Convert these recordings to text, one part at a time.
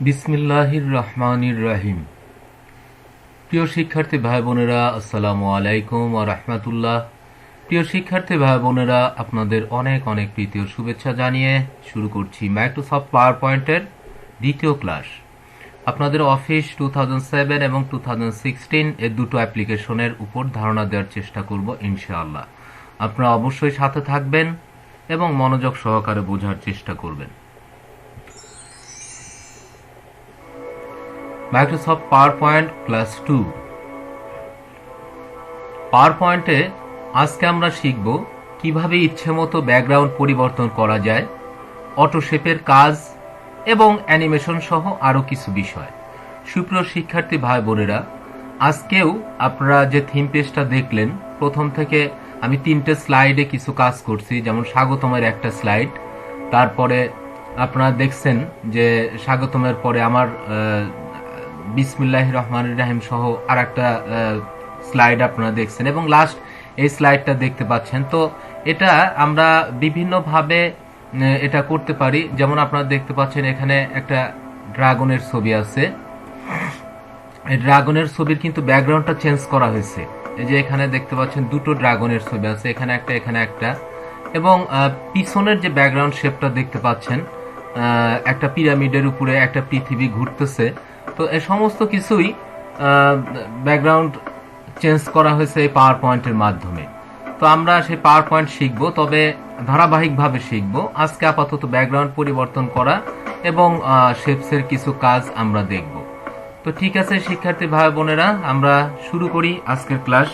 বিসমিল্লাহির রহমানির রহিম। প্রিয় শিক্ষার্থী ভাই বোনেরা, আসসালামু আলাইকুম ওয়া রাহমাতুল্লাহ। প্রিয় শিক্ষার্থী ভাই বোনেরা, আপনাদের অনেক অনেক প্রীতি ও শুভেচ্ছা জানিয়ে শুরু করছি মাইক্রোসফট পাওয়ার পয়েন্টের দ্বিতীয় ক্লাস। আপনাদের অফিস 2007 এবং 2016 এর দুটো অ্যাপ্লিকেশনের উপর ধারণা দেওয়ার চেষ্টা করব ইনশাআল্লাহ। আপনারা অবশ্যই সাথে থাকবেন এবং মনোযোগ সহকারে বোঝার চেষ্টা করবেন। Microsoft power point class 2। পাওয়ার পয়েন্টে আজকে আমরা শিখব কিভাবে ইচ্ছেমতো ব্যাকগ্রাউন্ড পরিবর্তন করা যায়, অটোশেপের কাজ এবং অ্যানিমেশন সহ আরও কিছু বিষয়। সুপ্রিয় শিক্ষার্থী ভাই বোনেরা, আজকেও আপনারা যে থিম পেজটা দেখলেন, প্রথম থেকে আমি 3টে স্লাইডে কিছু কাজ করছি, যেমন স্বাগতমের একটা স্লাইড, তারপরে আপনারা দেখছেন যে স্বাগতমের পরে আমার বিসমিল্লাহির রহমানির রহিম সহ আর একটা স্লাইড আপনারা দেখছেন এবং লাস্ট এই স্লাইডটা দেখতে পাচ্ছেন। তো এটা আমরা বিভিন্নভাবে এটা করতে পারি। যেমন আপনারা দেখতে পাচ্ছেন এখানে একটা ড্রাগনের ছবি আছে। এই ড্রাগনের ছবির কিন্তু ব্যাকগ্রাউন্ডটা চেঞ্জ করা হয়েছে। এই যে এখানে দেখতে পাচ্ছেন দুটো ড্রাগনের ছবি আছে, এখানে একটা এখানে একটা, এবং পিছনের যে ব্যাকগ্রাউন্ড শেপটা দেখতে পাচ্ছেন, একটা পিরামিডের উপরে একটা পৃথিবী ঘুরতেছে। তো এই সমস্ত কিছুই ব্যাকগ্রাউন্ড চেঞ্জ করা হয়েছে এই পাওয়ার পয়েন্টের মাধ্যমে। তো আমরা সেই পাওয়ার পয়েন্ট শিখবো, তবে ধারাবাহিকভাবে শিখবো। আজকে আপাতত ব্যাকগ্রাউন্ড পরিবর্তন করা এবং শেপসের কিছু কাজ আমরা দেখব। তো ঠিক আছে শিক্ষার্থী ভাই বোনেরা, আমরা শুরু করি আজকের ক্লাস।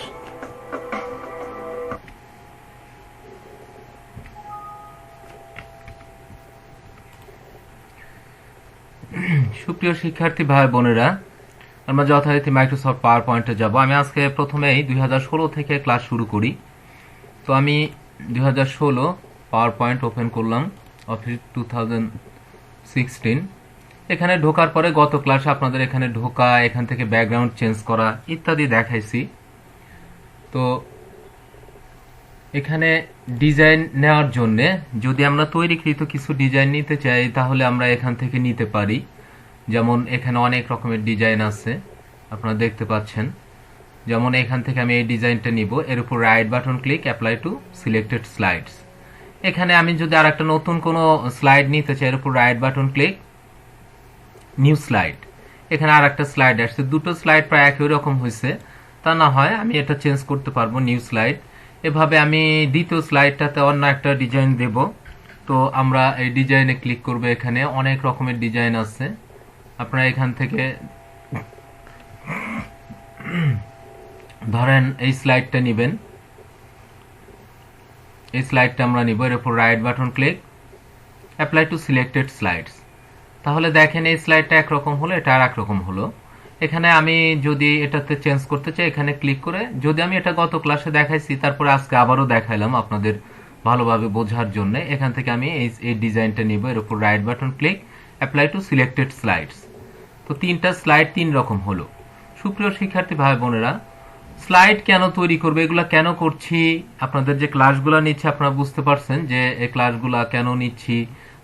সুপ্রিয় শিক্ষার্থী ভাই বোনেরা, আমরা যথারীতি মাইক্রোসফট পাওয়ার পয়েন্টে যাব। আমি আজকে প্রথমেই 2016 থেকে ক্লাস শুরু করি। তো আমি 2016 পাওয়ার পয়েন্ট ওপেন করলাম, অফিস 2016। এখানে ঢোকার পরে গত ক্লাসে আপনাদের এখানে ঢোকা, এখান থেকে ব্যাকগ্রাউন্ড চেঞ্জ করা ইত্যাদি দেখাইছি। তো এখানে ডিজাইন নেওয়ার জন্য যদি আমরা তৈরিকৃত কিছু ডিজাইন নিতে চাই, তাহলে আমরা এখান থেকে নিতে পারি। যেমন এখানে অনেক রকমের ডিজাইন আছে, আপনারা দেখতে পাচ্ছেন। যেমন এখান থেকে আমি এই ডিজাইনটা নিব, এর উপর right button click, apply to selected slides. এখানে আমি যদি আর একটা নতুন কোনো স্লাইড নিতে চাই, এর উপর right button click, new slide. এখানে আর একটা স্লাইড আসছে, দুটো স্লাইড প্রায় একই রকম হয়েছে, তা না হয় আমি এটা চেঞ্জ করতে পারবো, নিউ স্লাইড। এভাবে আমি দ্বিতীয় স্লাইডটাতে অন্য একটা ডিজাইন দেব। তো আমরা এই ডিজাইনে ক্লিক করব। এখানে অনেক রকমের ডিজাইন আছে, আপনারা এখান থেকে ধরেন এই স্লাইডটা নেবেন, এই স্লাইডটা আমরা নিব, এর উপর right button click, apply to selected slides. তাহলে দেখেন এই স্লাইডটা একরকম হলো, এটা আর একরকম হলো। এখানে আমি যদি এটাতে চেঞ্জ করতে চাই, এখানে ক্লিক করে, যদি আমি এটা গত ক্লাসে দেখাইছি, তারপরে আজকে আবারও দেখাইলাম আপনাদের ভালোভাবে বোঝার জন্য। এখান থেকে আমি এই ডিজাইনটা নিব, এর উপর right button click, apply to selected slides. তো 3টা স্লাইড 3 রকম হলো। সুপ্রিয় শিক্ষার্থী ভাই বোনেরা, স্লাইড কেন তৈরি করবে, এগুলা কেন করছি, আপনাদের যে ক্লাসগুলো নিচ্ছি আপনারা বুঝতে পারছেন যে এই ক্লাসগুলা কেন নিচ্ছি,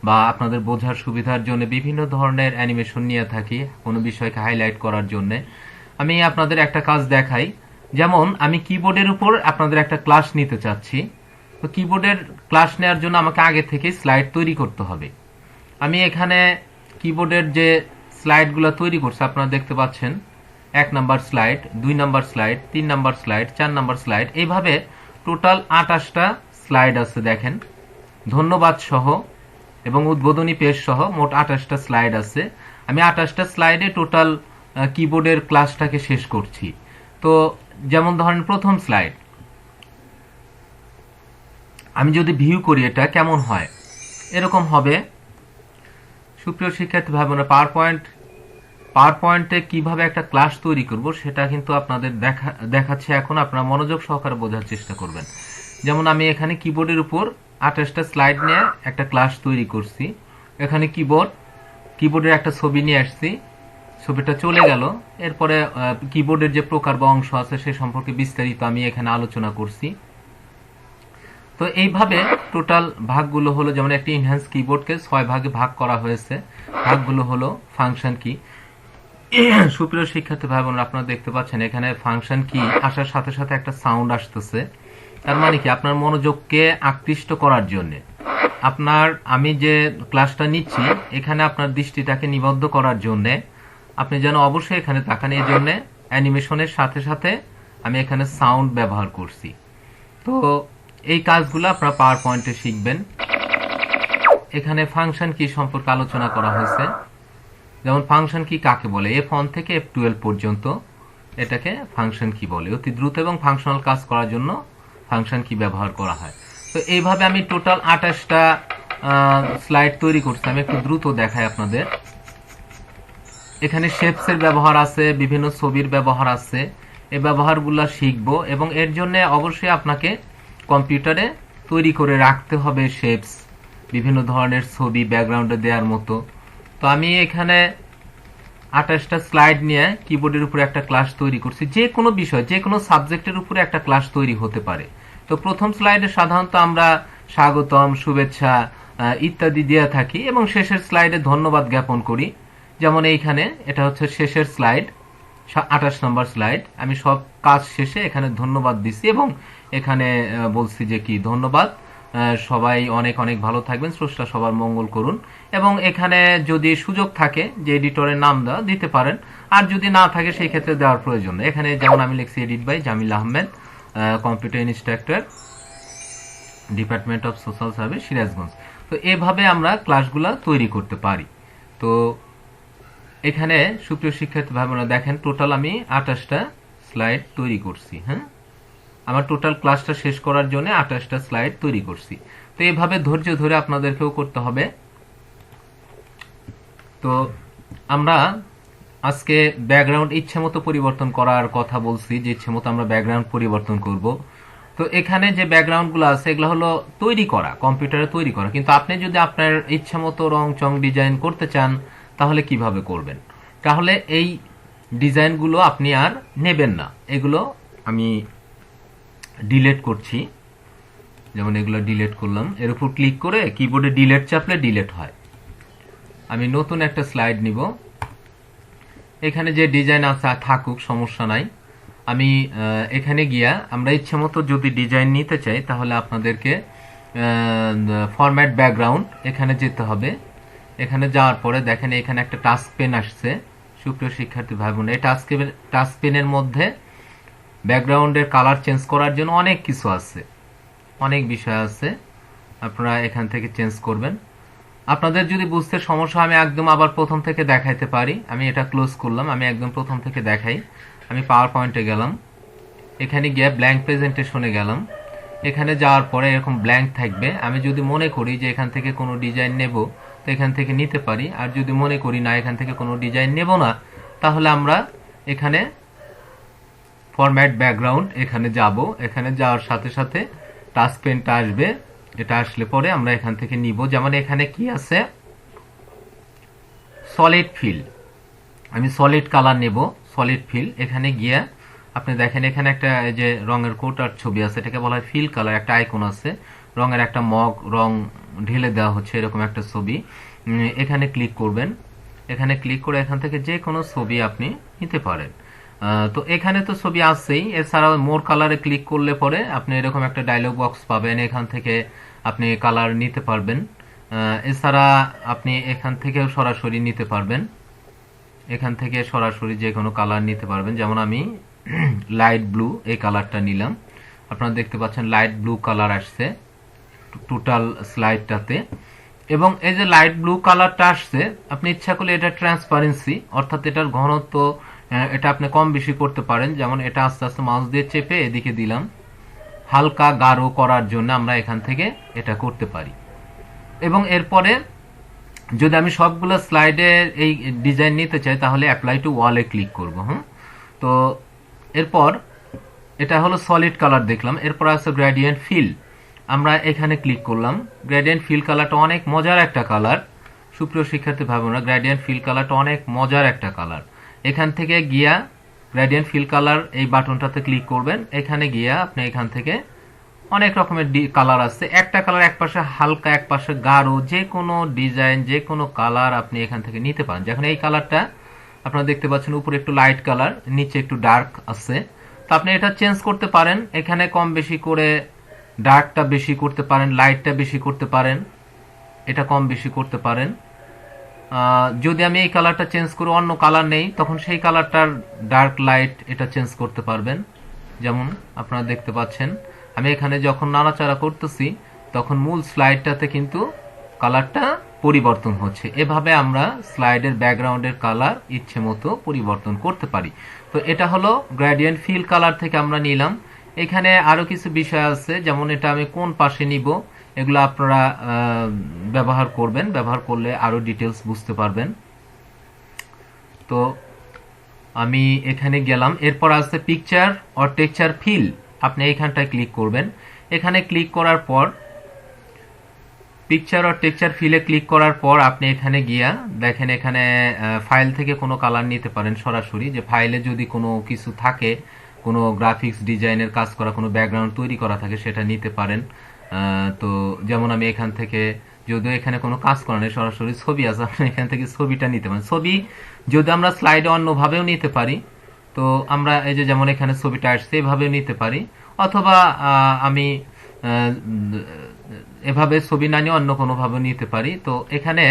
বা আপনাদের বোঝার সুবিধার জন্য বিভিন্ন ধরনের অ্যানিমেশন নিয়ে থাকি কোনো বিষয়কে হাইলাইট করার জন্য। আমি আপনাদের একটা কাজ দেখাই। যেমন আমি কিবোর্ডের উপর আপনাদের একটা ক্লাস নিতে চাচ্ছি। তো কিবোর্ডের ক্লাস নেওয়ার জন্য আমাকে আগে থেকে স্লাইড তৈরি করতে হবে। আমি এখানে কিবোর্ডের যে স্লাইডগুলো তৈরি করছি আপনারা দেখতে পাচ্ছেন, 1 number slide, 2 number slide, 3 number slide, 4 number slide, এইভাবে টোটাল 28টা স্লাইড আছে। দেখেন, ধন্যবাদ সহ এবং উদ্বোধনী পেজ সহ মোট 28টা স্লাইড আছে। আমি 28টা স্লাইডে টোটাল কিবোর্ডের ক্লাসটাকে শেষ করছি। তো যেমন ধরেন প্রথম স্লাইড, আমি যদি ভিউ করি এটা কেমন হয়, এরকম হবে। সুপ্রিয় শিক্ষার্থী ভাই বোনেরা, পাওয়ার পয়েন্টে কিভাবে একটা ক্লাস তৈরি করব সেটা কিন্তু আপনাদের দেখাচ্ছে এখন, আপনারা মনোযোগ সহকারে বোঝার চেষ্টা করবেন। যেমন আমি এখানে কিবোর্ডের উপর 28টা স্লাইড নিয়ে একটা ক্লাস তৈরি করছি। এখানে কিবোর্ডের একটা ছবি নিয়ে আসছি, ছবিটা চলে গেল। এরপরে কিবোর্ডের যে প্রকার বা অংশ আছে সে সম্পর্কে বিস্তারিত আমি এখানে আলোচনা করছি। তো তো এইভাবে টোটাল ভাগগুলো হলো, যেমন একটি ইনহ্যান্স কিবোর্ডকে 6 ভাগে ভাগ করা হয়েছে। ভাগগুলো হলো ফাংশন কি। সুপ্রিয় শিক্ষার্থী ভাই বোনেরা, আপনারা দেখতে পাচ্ছেন এখানে ফাংশন কি আসার সাথে সাথে একটা সাউন্ড আসতেছে। তার মানে কি, আপনার মনোযোগকে আকৃষ্ট করার জন্য, আমি যে ক্লাসটা নিচ্ছি এখানে আপনার দৃষ্টিটাকে নিবদ্ধ করার জন্য আপনি যেন অবশ্যই এখানে তাকান। এই জন্য অ্যানিমেশনের সাথে সাথে আমি এখানে সাউন্ড ব্যবহার করছি। তো এই কাজগুলো আপনারা পাওয়ার পয়েন্টে শিখবেন। এখানে ফাংশন কি সম্পর্কে আলোচনা করা হয়েছে। যেমন ফাংশন কি কাকে বলে, F1 থেকে F12 পর্যন্ত এটাকে ফাংশন কি বলে। অতি দ্রুত এবং ফাংশনাল কাজ করার জন্য ফাংশন কি ব্যবহার করা হয়। তো এইভাবে আমি টোটাল 28টা স্লাইড তৈরি করছি। আমি একটু দ্রুত দেখাই আপনাদের। এখানে শেপসের ব্যবহার আছে, বিভিন্ন ছবির ব্যবহার আছে। এই ব্যবহারগুলো শিখবো এবং এর জন্য অবশ্যই আপনাকে কম্পিউটারে তৈরি করে রাখতে হবে শেপস, বিভিন্ন ধরনের ছবি ব্যাকগ্রাউন্ডে দেওয়ার মতো। তো আমি এখানে 28টা স্লাইড নিয়ে কিবোর্ডের উপরে একটা ক্লাস তৈরি করছি। যে কোনো বিষয়, যে কোনো সাবজেক্টের উপরে একটা ক্লাস তৈরি হতে পারে। তো প্রথম স্লাইডে সাধারণত আমরা স্বাগতম, শুভেচ্ছা ইত্যাদি দিয়ে থাকি এবং শেষের স্লাইডে ধন্যবাদ জ্ঞাপন করি। যেমন এইখানে এটা হচ্ছে শেষের স্লাইড, 28 নম্বর স্লাইড। আমি সব কাজ শেষে এখানে ধন্যবাদ দিছি এবং এখানে বলছি যে কি, ধন্যবাদ, সবাই অনেক অনেক ভালো থাকবেন, স্রষ্টা সবার মঙ্গল করুন। এবং এখানে যদি সুযোগ থাকে যে এডিটরের নাম দেওয়া, দিতে পারেন। আর যদি না থাকে সেই ক্ষেত্রে দেওয়ার প্রয়োজন নেই। এখানে যেমন আমি লিখছি edit by Jamil Ahmed, computer instructor, department of social service, Sirajganj. তো এভাবে আমরা ক্লাসগুলো তৈরি করতে পারি। তো এখানে সুপ্রিয় শিক্ষার্থী ভাইবোনেরা দেখেন, টোটাল আমি 28টা স্লাইড তৈরি করছি। হ্যাঁ, আমার টোটাল ক্লাসটা শেষ করার জন্য 28টা স্লাইড তৈরি করছি। তো এইভাবে ধৈর্য ধরে আপনাদেরকেও করতে হবে। তো আমরা আজকে ব্যাকগ্রাউন্ড ইচ্ছে মতো পরিবর্তন করার কথা বলছি, যে ইচ্ছে মতো আমরা ব্যাকগ্রাউন্ড পরিবর্তন করব। তো এখানে যে ব্যাকগ্রাউন্ডগুলো আছে এগুলো হলো তৈরি করা, কম্পিউটারে তৈরি করা। কিন্তু আপনি যদি আপনার ইচ্ছে মতো রং চং ডিজাইন করতে চান তাহলে কিভাবে করবেন? তাহলে এই ডিজাইনগুলো আপনি আর নেবেন না, এগুলো আমি ডিলিট করছি। যেমন এগুলো ডিলিট করলাম, এর উপর ক্লিক করে কিবোর্ডে ডিলিট চাপলে ডিলিট হয়। আমি নতুন একটা স্লাইড নিব। এখানে যে ডিজাইন আছে থাকুক, সমস্যা নাই। আমি এখানে গিয়া আমরা ইচ্ছে মতো যদি ডিজাইন নিতে চাই তাহলে আপনাদেরকে ফরম্যাট ব্যাকগ্রাউন্ড এখানে যেতে হবে। এখানে যাওয়ার পরে দেখেন এখানে একটা টাস্ক পেন আসছে। সুপ্রিয় শিক্ষার্থী ভাই বোন, এই টাস্ক পেনের মধ্যে ব্যাকগ্রাউন্ডের কালার চেঞ্জ করার জন্য অনেক কিছু আছে, অনেক বিষয় আছে। আপনারা এখান থেকে চেঞ্জ করবেন। আপনাদের যদি বুঝতে সমস্যা, আমি একদম আবার প্রথম থেকে দেখাইতে পারি। আমি এটা ক্লোজ করলাম, আমি একদম প্রথম থেকে দেখাই। আমি পাওয়ার পয়েন্টে গেলাম, এখানে গিয়ে ব্ল্যাঙ্ক প্রেজেন্টেশনে গেলাম। এখানে যাওয়ার পরে এরকম ব্ল্যাঙ্ক থাকবে। আমি যদি মনে করি যে এখান থেকে কোনো ডিজাইন নেব তো এখান থেকে নিতে পারি। আর যদি মনে করি না এখান থেকে কোনো ডিজাইন নেব না, তাহলে আমরা এখানে ফরম্যাট ব্যাকগ্রাউন্ড এখানে যাব। এখানে যাওয়ার সাথে সাথে টাচ পেনটা আসবে। এটা আসলে পরে আমরা এখান থেকে নিব। যেমন এখানে কি আছে, সলিড ফিল। আমি সলিড কালার নেব, সলিড ফিল। এখানে গিয়ে আপনি দেখেন এখানে একটা যে রঙের কোটার ছবি আছে, এটাকে বলা হয় ফিল কালার। একটা আইকন আছে, রঙের একটা মগ, রং ঢেলে দেওয়া হচ্ছে, এরকম একটা ছবি। এখানে ক্লিক করবেন। এখানে ক্লিক করে এখান থেকে যে কোনো ছবি আপনি নিতে পারেন। তো এখানে তো ছবি আছেই, এছাড়াও মোর কালারে ক্লিক করলে পরে আপনি এরকম একটা ডায়লগ বক্স পাবেন। এখান থেকে আপনি কালার নিতে পারবেন। এছাড়া আপনি এখান থেকেও সরাসরি নিতে পারবেন। এখান থেকে সরাসরি যে কোনো কালার নিতে পারবেন। যেমন আমি লাইট ব্লু এই কালারটা নিলাম। আপনারা দেখতে পাচ্ছেন লাইট ব্লু কালার আসছে টোটাল স্লাইডটাতে। এবং এই যে লাইট ব্লু কালারটা আসছে, আপনি ইচ্ছা করলে এটা ট্রান্সপারেন্সি অর্থাৎ এটার ঘনত্ব এটা আপনি কম বেশি করতে পারেন। যেমন এটা আস্তে আস্তে মাউস দিয়ে চেপে এদিকে দিলাম, হালকা গাঢ় করার জন্য আমরা এখান থেকে এটা করতে পারি। এবং এরপরে যদি আমি সবগুলো স্লাইডে এই ডিজাইন নিতে চাই তাহলে অ্যাপ্লাই টু ওয়ালে ক্লিক করব। হ্যাঁ, তো এরপর এটা হলো সলিড কালার দেখলাম। এরপর আছে গ্রেডিয়েন্ট ফিল। আমরা এখানে ক্লিক করলাম। গ্রেডিয়েন্ট ফিল কালারটা অনেক মজার একটা কালার। সুপ্রিয় শিক্ষার্থী ভাইবোনেরা, গ্রেডিয়েন্ট ফিল কালারটা অনেক মজার একটা কালার। এখান থেকে গিয়া গ্রেডিয়েন্ট ফিল কালার এই বাটনটাতে ক্লিক করবেন। এখানে গিয়া আপনি এখান থেকে অনেক রকমের কালার আছে। একটা কালার এক পাশে হালকা, এক পাশে গাঢ়, যে কোনো ডিজাইন, যে কোনো কালার আপনি এখান থেকে নিতে পারেন। যখন এই কালারটা আপনারা দেখতে পাচ্ছেন উপরে একটু লাইট কালার, নিচে একটু ডার্ক আছে, তো আপনি এটা চেঞ্জ করতে পারেন। এখানে কম বেশি করে ডার্কটা বেশি করতে পারেন, লাইটটা বেশি করতে পারেন, এটা কম বেশি করতে পারেন। যদি আমি এই কালারটা চেঞ্জ করে অন্য কালার নেই, তখন সেই কালারটার ডার্ক লাইট এটা চেঞ্জ করতে পারবেন। যেমন আপনারা দেখতে পাচ্ছেন আমি এখানে যখন নাড়াচাড়া করতেছি তখন মূল স্লাইডটাতে কিন্তু কালারটা পরিবর্তন হচ্ছে। এভাবে আমরা স্লাইডের ব্যাকগ্রাউন্ডের কালার ইচ্ছে মতো পরিবর্তন করতে পারি। তো এটা হলো গ্রেডিয়েন্ট ফিল কালার থেকে আমরা নিলাম। এখানে আরো কিছু বিষয় আছে, যেমন এটা আমি কোন পাশে নিব, এগুলো আপনারা ব্যবহার করবেন, ব্যবহার করলে আরো ডিটেলস বুঝতে পারবেন। তো আমি এখানে গেলাম, এরপর আসছে পিকচার অর টেক্সচার ফিল। আপনি এইখানটায় ক্লিক করবেন। এখানে ক্লিক করার পর picture or texture fillet click করার পর আপনি এখানে গিয়া দেখেন এখানে ফাইল থেকে কোনো কালার নিতে পারেন সরাসরি। যে ফাইলে যদি কোনো কিছু থাকে, কোনো গ্রাফিক্স ডিজাইনের কাজ করা, কোনো ব্যাকগ্রাউন্ড তৈরি করা থাকে, সেটা নিতে পারেন। তো যেমন আমি এখান থেকে, যদিও এখানে কোনো কাজ করা নেই, সরাসরি ছবি আছে, আপনি এখান থেকে ছবিটা নিতে পারেন। ছবি যদি আমরা স্লাইডে অন্যভাবেও নিতে পারি, তো আমরা এই যে যেমন এখানে ছবিটা আসছে এভাবেও নিতে পারি, অথবা আমি এভাবে ছবি না নিয়ে অন্য কোনোভাবে নিতে পারি। তো এখানে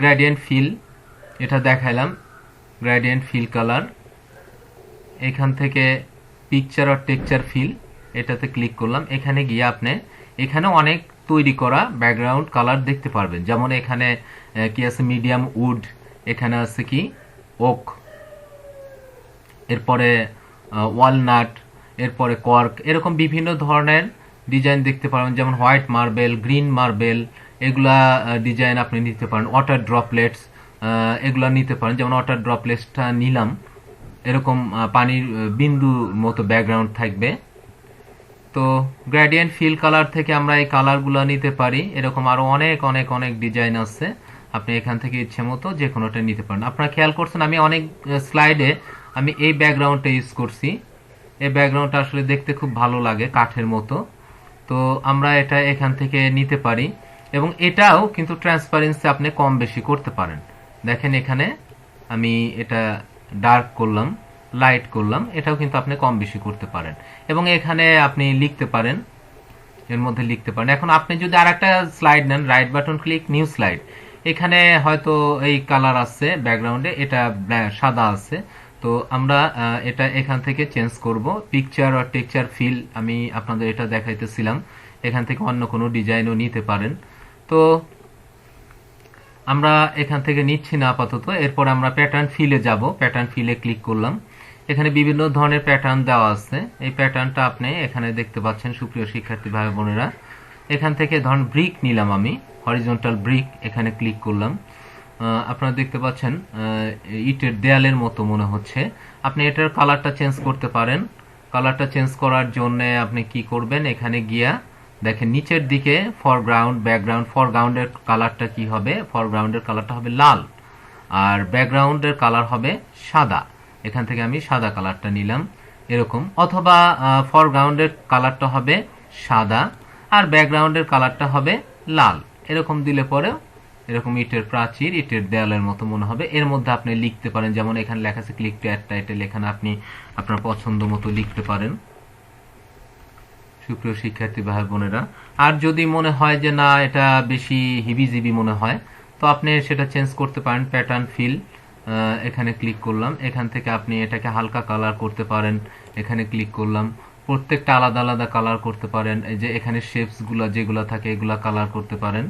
গ্রেডিয়েন্ট ফিল এটা দেখাইলাম, গ্রেডিয়েন্ট ফিল কালার। এখান থেকে পিকচার আর টেক্সচার ফিল এটাতে ক্লিক করলাম। এখানে গিয়ে আপনি এখানে অনেক তৈরি করা ব্যাকগ্রাউন্ড কালার দেখতে পারবেন। যেমন এখানে কি আছে, মিডিয়াম উড, এখানে আছে কি ওক, এরপরে ওয়ালনাট, এরপরে কর্ক, এরকম বিভিন্ন ধরনের ডিজাইন দেখতে পারবেন। যেমন হোয়াইট মার্বেল, গ্রিন মার্বেল, এগুলা ডিজাইন আপনি নিতে পারেন। ওয়াটার ড্রপলেটস এগুলা নিতে পারেন। যেমন ওয়াটার ড্রপলেটসটা নিলাম, এরকম পানির বিন্দু মতো ব্যাকগ্রাউন্ড থাকবে। তো গ্রেডিয়েন্ট ফিল কালার থেকে আমরা এই কালারগুলো নিতে পারি। এরকম আরো অনেক অনেক অনেক ডিজাইন আছে, আপনি এখান থেকে ইচ্ছে মতো যে কোনোটা নিতে পারেন। আপনারা খেয়াল করছেন আমি অনেক স্লাইডে আমি এই ব্যাকগ্রাউন্ডটা ইউজ করছি। এই ব্যাকগ্রাউন্ডটা আসলে দেখতে খুব ভালো লাগে, কাঠের মতো। তো আমরা এটা এখান থেকে নিতে পারি, এবং এটাও কিন্তু ট্রান্সপারেন্সি আপনি কম বেশি করতে পারেন। দেখেন এখানে আমি এটা ডার্ক করলাম, লাইট করলাম, এটাও কিন্তু আপনি কম বেশি করতে পারেন। এবং এখানে আপনি লিখতে পারেন, এর মধ্যে লিখতে পারেন। এখন আপনি যদি আর একটা স্লাইড নেন, right button click, new slide, এখানে হয়তো এই কালার আছে ব্যাকগ্রাউন্ডে, এটা সাদা আছে, তো আমরা এটা এখান থেকে চেঞ্জ করব। পিকচার আর টেক্সচার ফিল আমি আপনাদের এটা দেখাইতেছিলাম, এখান থেকে অন্য কোনো ডিজাইনও নিতে পারেন। তো আমরা এখান থেকে নিচ্ছি না আপাতত। এরপর আমরা প্যাটার্ন ফিলে যাব। প্যাটার্ন ফিলে ক্লিক করলাম। এখানে বিভিন্ন ধরনের প্যাটার্ন দেওয়া আছে। এই প্যাটার্নটা আপনি এখানে দেখতে পাচ্ছেন সুপ্রিয় শিক্ষার্থী ভাই বোনেরা। এখান থেকে ধরুন ব্রিক নিলাম আমি, হরিজন্টাল ব্রিক, এখানে ক্লিক করলাম। আপনারা দেখতে পাচ্ছেন ইটের দেয়ালের মতো মনে হচ্ছে। আপনি এটার কালারটা চেঞ্জ করতে পারেন। কালারটা চেঞ্জ করার জন্য আপনি কি করবেন, এখানে গিয়া দেখেন নিচের দিকে ফরগ্রাউন্ড, ব্যাকগ্রাউন্ড। ফরগ্রাউন্ডের কালারটা কি হবে, ফরগ্রাউন্ডের কালারটা হবে লাল, আর ব্যাকগ্রাউন্ডের কালার হবে সাদা। এখান থেকে আমি সাদা কালারটা নিলাম এরকম, অথবা ফরগ্রাউন্ডের কালারটা হবে সাদা আর ব্যাকগ্রাউন্ডের কালারটা হবে লাল। এরকম দিলে পরেও এরকম ইটের প্রাচীর, ইটের দেয়ালের মতো মনে হবে। এর মধ্যে আপনি লিখতে পারেন, যেমন এখানে লেখা আছে ক্লিক টু অ্যাড টাইটেল, এখানে আপনি আপনার পছন্দ মতো লিখতে পারেন সুপ্রিয় শিক্ষার্থী ভাই বোনেরা। আর যদি মনে হয় যে না এটা বেশি হিবিজিবি মনে হয়, তো আপনি সেটা চেঞ্জ করতে পারেন। প্যাটার্ন ফিল, এখানে ক্লিক করলাম। এখান থেকে আপনি এটাকে হালকা কালার করতে পারেন। এখানে ক্লিক করলাম, প্রত্যেকটা আলাদা আলাদা কালার করতে পারেন। এই যে এখানে শেপস গুলা যেগুলা থাকে এগুলা কালার করতে পারেন।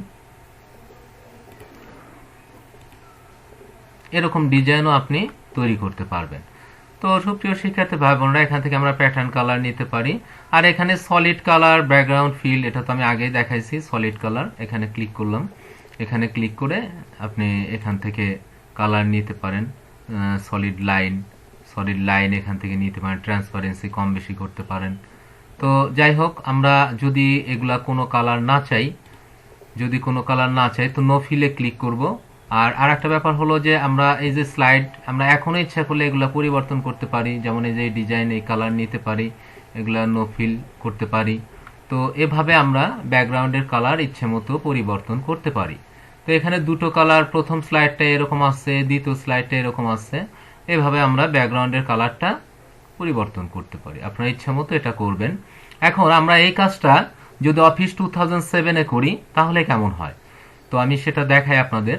এরকম ডিজাইনও আপনি তৈরি করতে পারবেন। তো সুপ্রিয় শিক্ষার্থী ভাই বোনরা, এখান থেকে আমরা প্যাটার্ন কালার নিতে পারি। আর এখানে সলিড কালার, ব্যাকগ্রাউন্ড ফিল, এটা তো আমি আগেই দেখাইছি সলিড কালার। এখানে ক্লিক করলাম। এখানে ক্লিক করে আপনি এখান থেকে কালার নিতে পারেন। সলিড লাইন, সলিড লাইন এখান থেকে নিতে পারেন। ট্রান্সপারেন্সি কম বেশি করতে পারেন। তো যাই হোক, আমরা যদি এগুলা কোনো কালার না চাই, যদি কোনো কালার না চাই, তো নো ফিলে ক্লিক করব। আর আরেকটা ব্যাপার হলো যে আমরা এই যে স্লাইড, আমরা এখনো ইচ্ছা করলে এগুলা পরিবর্তন করতে পারি। যেমন এই যে ডিজাইন, এই কালার নিতে পারি, এগুলা নো ফিল করতে পারি। তো এভাবে আমরা ব্যাকগ্রাউন্ডের কালার ইচ্ছে মতো পরিবর্তন করতে পারি। তো এখানে দুটো কালার, প্রথম স্লাইডটা এরকম আছে, দ্বিতীয় স্লাইডটা এরকম আছে। এভাবে আমরা ব্যাকগ্রাউন্ডের কালারটা পরিবর্তন করতে পারি। আপনার ইচ্ছে মতো এটা করবেন। এখন আমরা এই কাজটা যদি অফিস 2007-এ করি তাহলে কেমন হয়, তো আমি সেটা দেখাই আপনাদের।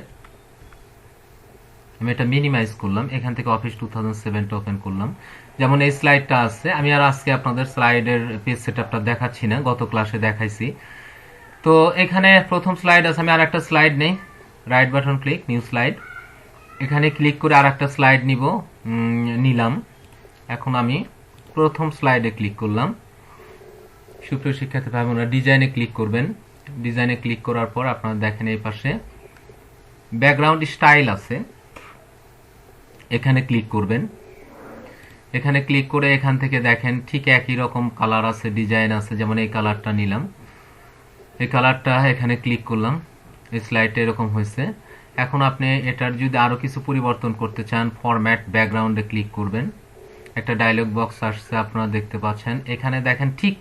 আমি এটা মিনিমাইজ করলাম, এখান থেকে অফিস 2007টা ওপেন করলাম। যেমন এই স্লাইডটা আছে, আমি আর আজকে আপনাদের স্লাইডের পেজ সেটআপটা দেখাচ্ছি না, গত ক্লাসে দেখাইছি। তো এখানে প্রথম স্লাইড আছে, আমি আর একটা স্লাইড নেই, right button click, new slide. এখানে ক্লিক করে আর একটা স্লাইড নিলাম। এখন আমি প্রথম স্লাইডে ক্লিক করলাম। সুপ্রিয় শিক্ষার্থী ভাই বোনেরা, ডিজাইনে ক্লিক করবেন। ডিজাইনে ক্লিক করার পর আপনারা দেখেন এই পাশে ব্যাকগ্রাউন্ড স্টাইল আছে, এখানে ক্লিক করবেন। এখানে ক্লিক করে এখান থেকে দেখেন ঠিক একই রকম কালার আছে, ডিজাইন আছে। যেমন এই কালারটা নিলাম, এই কালারটা এখানে ক্লিক করলাম, এই স্লাইডটা এরকম হয়েছে। এখন আপনি এটার যদি আরো কিছু পরিবর্তন করতে চান, ফরম্যাট ব্যাকগ্রাউন্ডে ক্লিক করবেন। একটা ডায়লগ বক্স আসছে, আপনারা দেখতে পাচ্ছেন। এখানে দেখেন ঠিক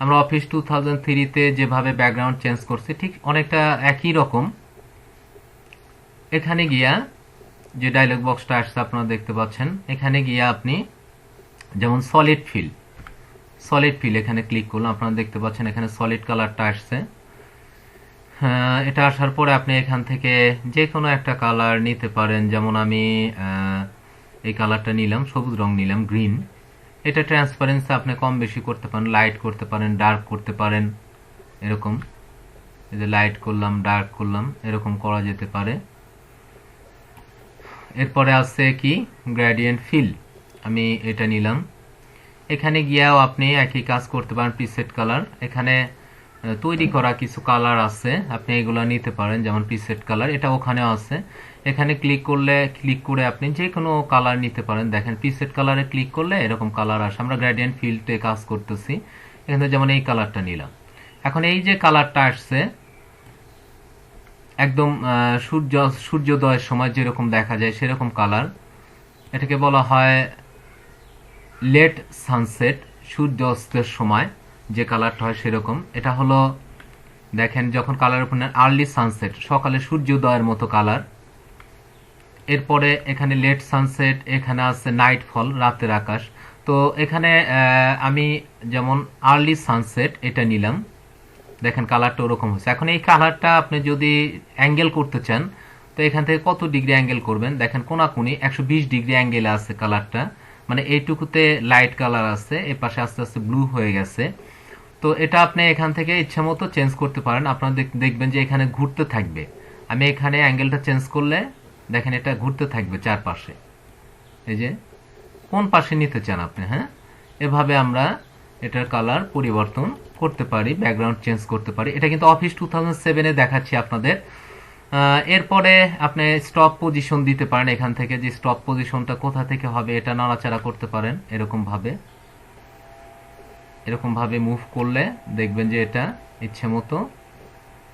আমরা অফিস 2003-তে যেভাবে ব্যাকগ্রাউন্ড চেঞ্জ করছি ঠিক অনেকটা একই রকম। এখানে গিয়া যে ডায়লগ বক্সটা আসছে আপনারা দেখতে পাচ্ছেন, এখানে গিয়া আপনি যেমন সলিড ফিল এখানে ক্লিক করলাম, আপনারা দেখতে পাচ্ছেন এখানে সলিড কালারটা আসছে। এটা আসার পরে আপনি এখান থেকে যে কোনো একটা কালার নিতে পারেন। যেমন আমি এই কালারটা নিলাম, সবুজ রং নিলাম, গ্রিন। এটা ট্রান্সপারেন্সি আপনি কম বেশি করতে পারেন, লাইট করতে পারেন, ডার্ক করতে পারেন, এরকম। এই যে লাইট করলাম, ডার্ক করলাম, এরকম করা যেতে পারে। এরপরে আছে কি গ্রেডিয়েন্ট ফিল, আমি এটা নিলাম। এখানে গিয়েও আপনি একই কাজ করতে পারেন, প্রিসেট কালার। এখানে তৈরি করা কিছু কালার আছে, আপনি এগুলো নিতে পারেন, যেমন প্রিসেট কালার, এটা ওখানেও আছে। এখানে ক্লিক করে আপনি যে কোনো কালার নিতে পারেন। দেখেন প্রিসেট কালারে ক্লিক করলে এরকম কালার আসে। আমরা গ্রেডিয়েন্ট ফিল্ডে কাজ করতেছি, এখানে যেমন এই কালারটা নিলাম। এখন এই যে কালারটা আসছে একদম সূর্যোদয়ের সময় যেরকম দেখা যায় সেরকম কালার, এটাকে বলা হয় লেট সানসেট, সূর্যাস্তের সময় যে কালারটা হয় সেরকম। এটা হলো দেখেন যখন কালার উপর আর্লি সানসেট, সকালে সূর্যোদয়ের মতো কালার। এরপরে এখানে লেট সানসেট, এখানে আছে নাইট ফল, রাতের আকাশ। তো এখানে আমি যেমন আর্লি সানসেট এটা নিলাম, দেখেন কালারটা ওরকম হচ্ছে। এখন এই কালারটা আপনি যদি অ্যাঙ্গেল করতে চান, তো এখান থেকে কত ডিগ্রি অ্যাঙ্গেল করবেন, দেখেন কোনাকুনি 120 ডিগ্রি অ্যাঙ্গেলে আছে কালারটা, মানে এইটুকুতে লাইট কালার আছে, এর পাশে আস্তে আস্তে ব্লু হয়ে গেছে। তো এটা আপনি এখান থেকে ইচ্ছা মতো চেঞ্জ করতে পারেন। আপনারা দেখবেন যে এখানে ঘুরতে থাকবে। আমি এখানে অ্যাঙ্গেলটা চেঞ্জ করলে দেখেন এটা ঘুরতে থাকবে চারপাশে, এই যে কোন পাশে নিতে চান আপনি। হ্যাঁ, এভাবে আমরা এটার কালার পরিবর্তন করতে পারি, ব্যাকগ্রাউন্ড চেঞ্জ করতে পারি। এটা কিন্তু অফিস 2007-এ দেখাচ্ছি আপনাদের। এরপরে আপনি স্টপ পজিশন দিতে পারেন, এখান থেকে যে স্টপ পজিশনটা কোথা থেকে হবে এটা নাড়াচাড়া করতে পারেন। এরকম ভাবে মুভ করলে দেখবেন যে এটা ইচ্ছে মতো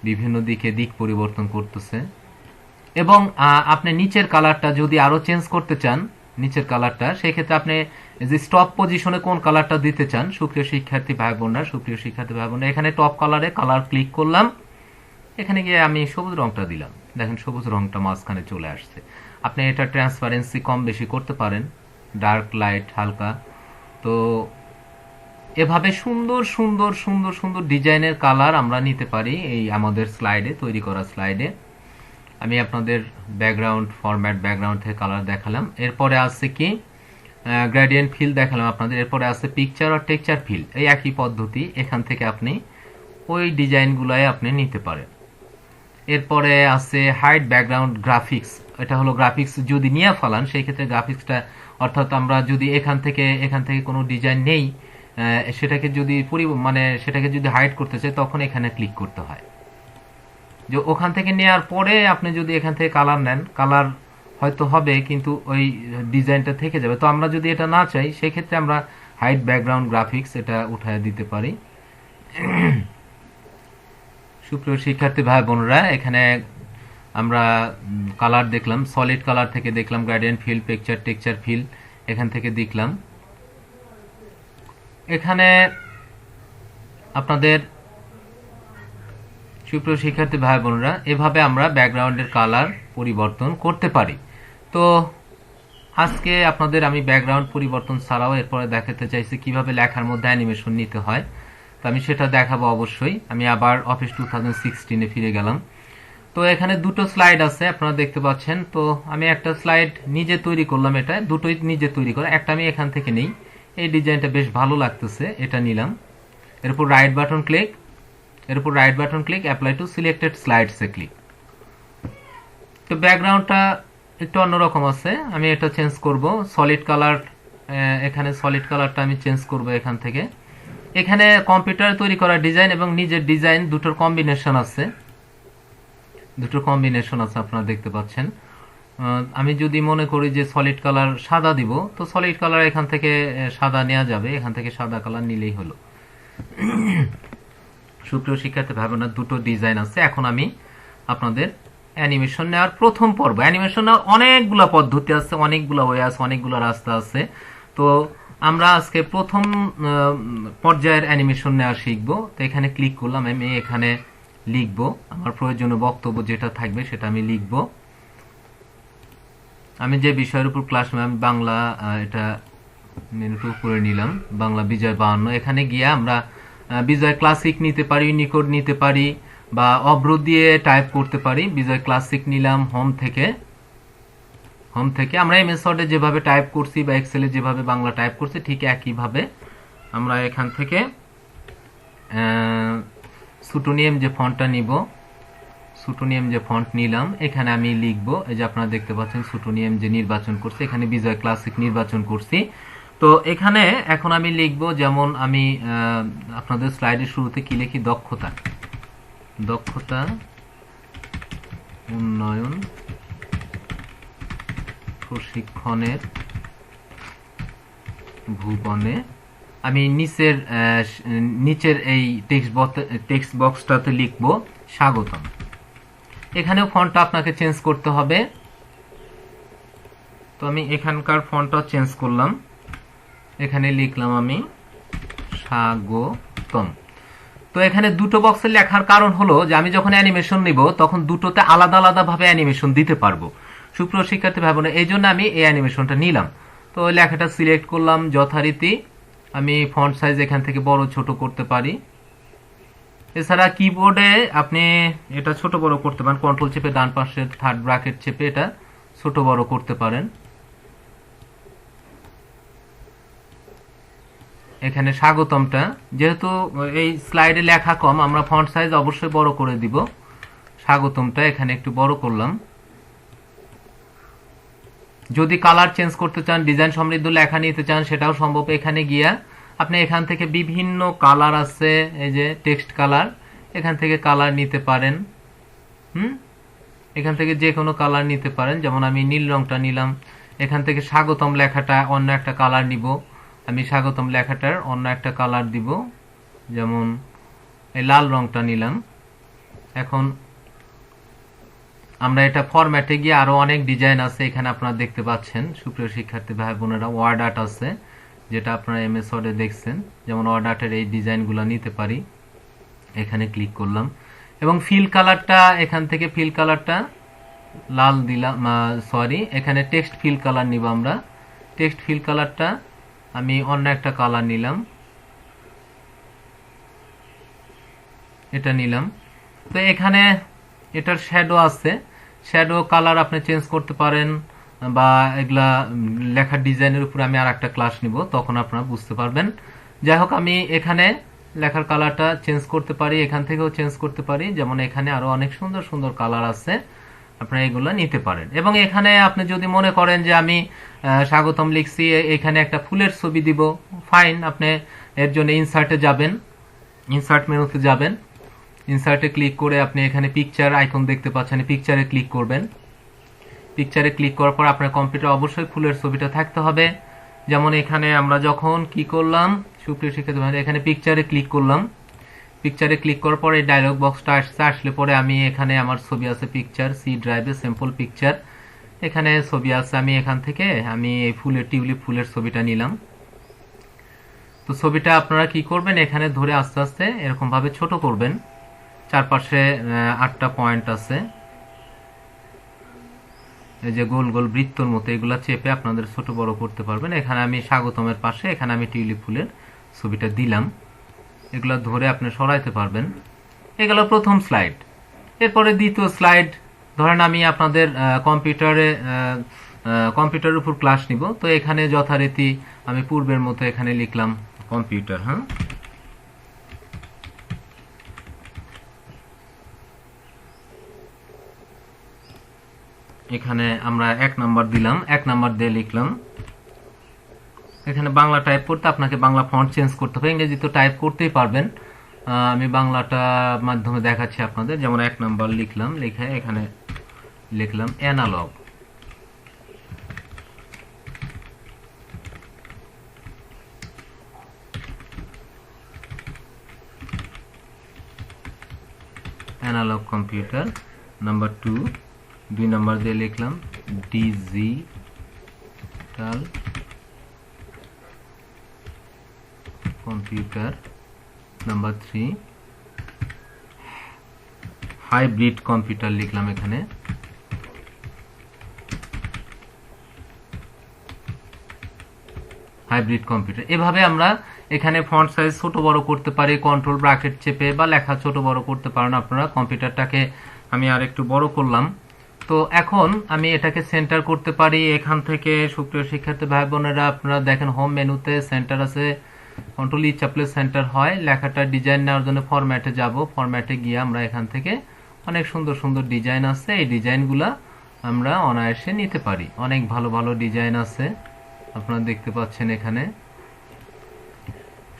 বিভিন্ন দিক পরিবর্তন করতেছে। এবং আপনি নিচের কালারটা যদি আরো চেঞ্জ করতে চান, নিচের কালারটা, সেই ক্ষেত্রে আপনি যে স্টপ পজিশনে কোন কালারটা দিতে চান, সুপ্রিয় শিক্ষার্থী ভাই বোনরা, এখানে টপ কালারে কালার ক্লিক করলাম। এখানে গিয়ে আমি সবুজ রংটা দিলাম, দেখেন সবুজ রংটা মাঝখানে চলে আসছে। আপনি এটা ট্রান্সপারেন্সি কম বেশি করতে পারেন, ডার্ক লাইট হালকা। তো এভাবে সুন্দর সুন্দর সুন্দর সুন্দর ডিজাইনের কালার আমরা নিতে পারি এই আমাদের স্লাইডে, তৈরি করা স্লাইডে। আমি আপনাদের ব্যাকগ্রাউন্ড ফরম্যাট ব্যাকগ্রাউন্ড থেকে কালার দেখালাম। এরপরে আছে কি গ্রেডিয়েন্ট ফিল দেখালাম আপনাদের। এরপরে আছে পিকচার আর টেক্সচার ফিল, এই একই পদ্ধতি। এখান থেকে আপনি ওই ডিজাইনগুলাই আপনি নিতে পারেন। এরপরে আছে হাইড ব্যাকগ্রাউন্ড গ্রাফিক্স, এটা হলো গ্রাফিক্স যদি নিয়ে ফেলান সেই ক্ষেত্রে গ্রাফিক্সটা, অর্থাৎ আমরা যদি এখান থেকে কোনো ডিজাইন নেই, সেটাকে যদি হাইড করতে চাই তখন এখানে ক্লিক করতে হয়। যে ওখান থেকে নেওয়ার পরে আপনি যদি এখান থেকে কালার নেন, কালার হয়তো হবে কিন্তু ওই ডিজাইনটা থেকে যাবে। তো আমরা যদি এটা না চাই সেই ক্ষেত্রে আমরা হাইড ব্যাকগ্রাউন্ড গ্রাফিক্স এটা উঠায় দিতে পারি। সুপ্রিয় শিক্ষার্থী ভাই বোনরা, এখানে আমরা কালার দেখলাম, সলিড কালার থেকে দেখলাম gradient fill, picture texture fill, এখান থেকে দেখলাম। এখানে আপনাদের সুপ্রিয় শিক্ষার্থী ভাই বোনরা, এভাবে আমরা ব্যাকগ্রাউন্ডের কালার পরিবর্তন করতে পারি। তো আজকে আপনাদের আমি ব্যাকগ্রাউন্ড পরিবর্তন ছাড়াও এরপরে দেখাতে চাইছি কিভাবে লেখার মধ্যে অ্যানিমেশন নিতে হয়। তো আমি সেটা দেখাবো অবশ্যই। আমি আবার অফিস 2016-এ ফিরে গেলাম। তো এখানে দুটো স্লাইড আছে, আপনারা দেখতে পাচ্ছেন। তো আমি একটা স্লাইড নিজে তৈরি করলাম, এটা দুটোই নিজে তৈরি করা। একটা আমি এখান থেকে নেই, এই ডিজাইনটা বেশ ভালো লাগতেছে, এটা নিলাম। এরপর right button click, apply to selected স্লাইডসে ক্লিক। তো ব্যাকগ্রাউন্ডটা একটু অন্যরকম আছে, আমি এটা চেঞ্জ করব সলিড কালার। এখানে সলিড কালারটা আমি চেঞ্জ করব এখান থেকে। এখানে কম্পিউটারে তৈরি করা ডিজাইন এবং নিজের ডিজাইন দুটোর কম্বিনেশন আছে, আপনারা দেখতে পাচ্ছেন। আমি যদি মনে করি যে সলিড কালার সাদা দিব, তো সলিড কালার এখান থেকে সাদা নেওয়া যাবে, এখান থেকে সাদা কালার নিলেই হলো। সুপ্রিয় শিক্ষার্থী ভাই বোনেরা, দুটো ডিজাইন আছে। এখন আমি আপনাদের অ্যানিমেশন নেওয়ার প্রথম পর্ব। অ্যানিমেশন নেওয়ার অনেকগুলো পদ্ধতি আছে, অনেকগুলো ওয়ে আছে, অনেকগুলো রাস্তা আছে। তো আমরা আজকে প্রথম পর্যায়ের অ্যানিমেশন নেওয়া শিখবো। তো এখানে ক্লিক করলাম, আমি এখানে লিখব আমার প্রয়োজনীয় বক্তব্য যেটা থাকবে সেটা আমি লিখব। আমি যে বিষয়ের উপর ক্লাস নেব, আমি বাংলা, এটা মেনুটা উপরে নিলাম, বাংলা বিজয় 52। এখানে গিয়ে আমরা বিজয় ক্লাসিক নিতে পারি, ইউনিকোড নিতে পারি, বা অবরোধ দিয়ে টাইপ করতে পারি। বিজয় ক্লাসিক নিলাম হোম থেকে। আমরা এমএস ওয়ার্ডে যেভাবে টাইপ করছি বা এক্সেলে যেভাবে বাংলা টাইপ করছি ঠিক একইভাবে আমরা এখান থেকে সুটোনিয়াম যে ফন্টটা নিব, সুটোনিয়াম যে ফন্ট নিলাম, এখানে আমি লিখব। এই যে আপনারা দেখতে পাচ্ছেন সুটোনিয়াম যে নির্বাচন করছি, এখানে বিজয় ক্লাসিক নির্বাচন করছি। তো এখানে এখন আমি লিখব, যেমন আমি আপনাদের স্লাইডের শুরুতে কি লিখি, দক্ষতা উন্নয়ন প্রশিক্ষণের ভুবনে। আমি নিচের এই টেক্সট বক্সটাতে লিখব স্বাগতম। এখানেও ফন্টটা আপনাকে চেঞ্জ করতে হবে। তো আমি এখানকার ফন্টটা চেঞ্জ করলাম, এখানে লিখলাম আমি স্বাগতম। তো এখানে দুটো বক্সে লেখার কারণ হলো যে আমি যখন অ্যানিমেশন নিব তখন দুটোতে আলাদা আলাদা ভাবে অ্যানিমেশন দিতে পারবো। সুপ্রিয় শিক্ষার্থী ভাই বোনেরা, এই জন্য আমি এই অ্যানিমেশনটা নিলাম। তো লেখাটা সিলেক্ট করলাম যথারীতি। আমি ফন্ট সাইজ এখান থেকে বড় ছোট করতে পারি। এছাড়া কিবোর্ডে আপনি এটা ছোট বড় করতে পারেন, কন্ট্রোল চেপে ডান পাশের থার্ড ব্র্যাকেট চেপে এটা ছোট বড় করতে পারেন। এখানে স্বাগতমটা, যেহেতু এই স্লাইডে লেখা কম, আমরা ফন্ট সাইজ অবশ্যই বড় করে দিব। স্বাগতমটা এখানে একটু বড় করলাম। যদি কালার চেঞ্জ করতে চান, ডিজাইন সমৃদ্ধ লেখা নিতে চান, সেটাও সম্ভব। এখানে গিয়া আপনি এখান থেকে বিভিন্ন কালার আছে, এই যে টেক্সট কালার, এখান থেকে কালার নিতে পারেন। এখান থেকে যে কোনো কালার নিতে পারেন। যেমন আমি নীল রংটা নিলাম। এখান থেকে স্বাগতম লেখাটা অন্য একটা কালার নিব, আমি স্বাগতম লেখাটার অন্য একটা কালার দিব, যেমন এই লাল রংটা নিলাম। এখন আমরা এটা ফরম্যাটে গিয়ে আরো অনেক ডিজাইন আছে, এখানে আপনারা দেখতে পাচ্ছেন। সুপ্রিয় শিক্ষার্থী ভাই বোনেরা, ওয়ার্ড আর্ট আছে, যেটা আপনারা এমএস ওয়ার্ডে দেখছেন। যেমন ওয়ার্ড আর্টের এই ডিজাইনগুলো নিতে পারি। এখানে ক্লিক করলাম এবং ফিল কালারটা, এখান থেকে ফিল কালারটা লাল দিলাম, সরি, এখানে টেক্সট ফিল কালার নিব আমরা। টেক্সট ফিল কালারটা আমি অন্য একটা কালার নিলাম, এটা নিলাম। তো এখানে এটার শ্যাডো আছে, শ্যাডো কালার আপনি চেঞ্জ করতে পারেন, বা এগুলা লেখার ডিজাইনের উপর আমি আর একটা ক্লাস নিব, তখন আপনারা বুঝতে পারবেন। যাই হোক, আমি এখানে লেখার কালারটা চেঞ্জ করতে পারি, এখান থেকেও চেঞ্জ করতে পারি। যেমন এখানে আরো অনেক সুন্দর সুন্দর কালার আছে, আপনারা এগুলো নিতে পারেন। এবং এখানে আপনি যদি মনে করেন যে আমি স্বাগতম লিখছি, এখানে একটা ফুলের ছবি দিব, ফাইন। আপনি এর জন্য ইনসার্টে যাবেন, ইনসার্ট মেনুতে যাবেন, ইনসার্টে ক্লিক করে আপনি এখানে পিকচার আইকন দেখতে পাচ্ছেন, পিকচারে ক্লিক করবেন। পিকচারে ক্লিক করার পর আপনার কম্পিউটার অবশ্যই ফুলের ছবিটা থাকতে হবে। যেমন এখানে আমরা যখন কি করলাম, সুপ্রিয় শিক্ষার্থী, এখানে পিকচারে ক্লিক করলাম। পিকচারে ক্লিক করার পরে এই ডায়লগ বক্সটা আসলে পরে আমি এখানে আমার ছবি আছে, পিকচার, সি ড্রাইভে স্যাম্পল পিকচার, এখানে ছবি আছে। আমি এখান থেকে আমি এই ফুলের টিউলিপ ফুলের ছবিটা নিলাম। তো ছবিটা আপনারা কি করবেন, এখানে ধরে আস্তে আস্তে এরকম ভাবে ছোট করবেন। চারপাশে 8টা পয়েন্ট আছে, এই যে গোল গোল বৃত্তর মতো, এগুলা চেপে আপনাদের ছোট বড় করতে পারবেন। এখানে আমি স্বাগতমের পাশে এখানে আমি টিউলিপ ফুলের ছবিটা দিলাম, এগুলা ধরে আপনি সরাইতে পারবেন। এগুলো প্রথম স্লাইড। এরপরে দ্বিতীয় স্লাইড, ধরেন আমি আপনাদের কম্পিউটারের উপর ক্লাস নিব, তো এখানে যথারীতি আমি পূর্বের মতো এখানে লিখলাম কম্পিউটার। হ্যাঁ, এখানে আমরা 1 নাম্বার দিলাম, 1 নাম্বার দিয়ে লিখলাম। এখানে বাংলা টাইপ করতে আপনাকে বাংলা ফন্ট চেঞ্জ করতে হবে, ইংরেজি তো টাইপ করতেই পারবেন। আমি বাংলাটা মাধ্যমে দেখাচ্ছি আপনাদের। যেমন 1 নাম্বার লিখলাম, লিখে এখানে লিখলাম analog. Analog computer. Number 2, 2 number দিয়ে লিখলাম digital computer. Number 3 hybrid computer লিখলাম এখানে। Hybrid computer. এভাবে আমরা এখানে ফন্ট সাইজ ছোট বড় করতে পারি, কন্ট্রোল ব্র্যাকেট চেপে, বা লেখা ছোট বড় করতে পারেন আপনারা। কম্পিউটারটাকে আমি আর একটু বড় করলাম। তো এখন আমি এটাকে সেন্টার করতে পারি এখান থেকে। সুপ্রিয় শিক্ষার্থী ভাই বোনেরা, আপনারা দেখেন হোম মেনুতে সেন্টার আছে, কন্ট্রোল ই চাপলে সেন্টার হয়। লেখাটা ডিজাইন নেওয়ার জন্য ফরম্যাটে যাব, ফরম্যাটে গিয়ে আমরা এখান থেকে অনেক সুন্দর সুন্দর ডিজাইন আছে, এই ডিজাইনগুলা আমরা অনায়াসে নিতে পারি। অনেক ভালো ভালো ডিজাইন আছে, আপনারা দেখতে পাচ্ছেন এখানে।